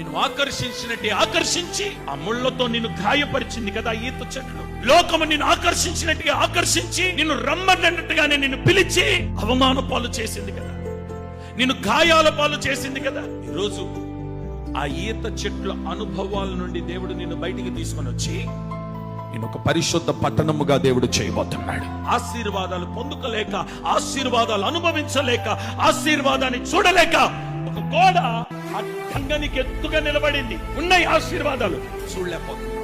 నిన్ను ఆకర్షించినట్టే ఆకర్షించి ఆ ముళ్ళతో నిన్ను గాయపరిచింది కదా ఈత చెట్లు. లోకము నిన్ను ఆకర్షించినట్టుగా ఆకర్షించి నిన్ను రమ్మన్నట్టుగానే నిన్ను పిలిచి అవమాన పాలు చేసింది కదా, నిన్ను గాయాల పాలు చేసింది కదా. ఈరోజు ఆ ఈత చెట్ల అనుభవాల నుండి దేవుడు నిన్ను బయటికి తీసుకొని వచ్చి నేను ఒక పరిశుద్ధ పట్టణముగా దేవుడు చేయబోతున్నాడు. ఆశీర్వాదాలు పొందుకోలేక, ఆశీర్వాదాలు అనుభవించలేక, ఆశీర్వాదాన్ని చూడలేక ఒక గోడ అడ్డంగానికి ఎత్తుగా నిలబడింది. ఉన్నాయి ఆశీర్వాదాలు, చూడలేకపోతున్నావు,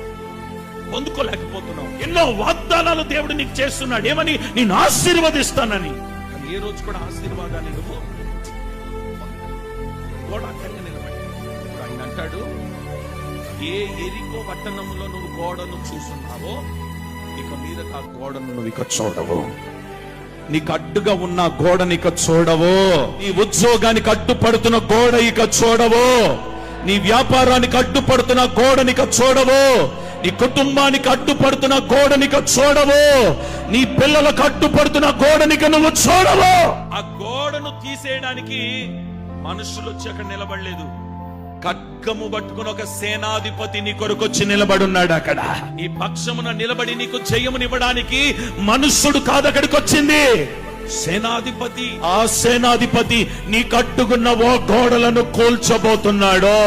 పొందుకోలేకపోతున్నావు. ఎన్నో వాగ్దానాలు దేవుడు నీకు చేస్తున్నాడు. ఏమని? నేను ఆశీర్వదిస్తానని. కానీ ఏ రోజు కూడా ఆశీర్వాదాన్ని నువ్వు గోడ అడ్డంగా నిలబడింది. ఇప్పుడు ఆయన అంటాడు, ఏ ఎరికో పట్టణంలో నువ్వు గోడను చూస్తున్నావో ఇక మీద ఆ గోడను నువ్వు ఇక చూడవు. నీకు అడ్డుగా ఉన్న గోడని ఇక చూడవు. నీ ఉద్యోగానికి అడ్డుపడుతున్న గోడ ఇక చూడవు. నీ వ్యాపారానికి అడ్డుపడుతున్న గోడని ఇక చూడవు. నీ కుటుంబానికి అడ్డుపడుతున్న గోడనిక చూడవు. నీ పిల్లలకు అడ్డుపడుతున్న గోడనిక నువ్వు చూడవు. ఆ గోడను తీసేయడానికి మనుషులు వచ్చి అక్కడ నిలబడలేదు. ఖడ్గము పట్టుకుని ఒక సేనాధిపతి నీ కొరకొచ్చి నిలబడున్నాడు. అక్కడ నీ పక్షమున నిలబడి నీకు జయమునివ్వడానికి మనుష్యుడు కాదు అక్కడికి వచ్చింది, సేనాధిపతి. ఆ సేనాధిపతి నీ కట్టుకున్న ఓ గోడలను కూల్చబోతున్నాడు.